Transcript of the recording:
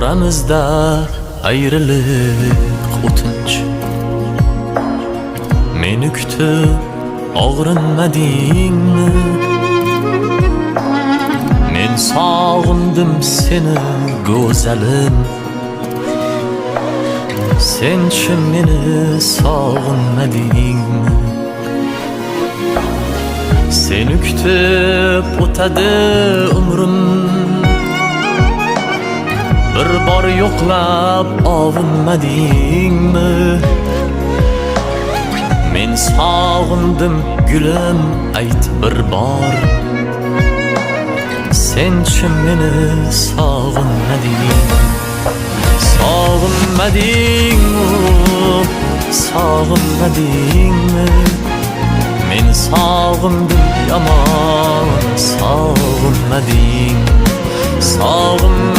oramizda ayriliq o'tinch. Meni kutib og'rinmadingmi? Men sog'indim seni go'zalim. Senchi meni sog'inmadingmi? Seni kutib o'tadi umrim, bir bor yo'qlab ovunmadingmi? Men sog'indim gulim, ayt bir bor. Senchi meni sog'inmadingmi? Sog'inmadingmi? Sog'inmadingmi? Men sog'indim yomon, sog'inmading.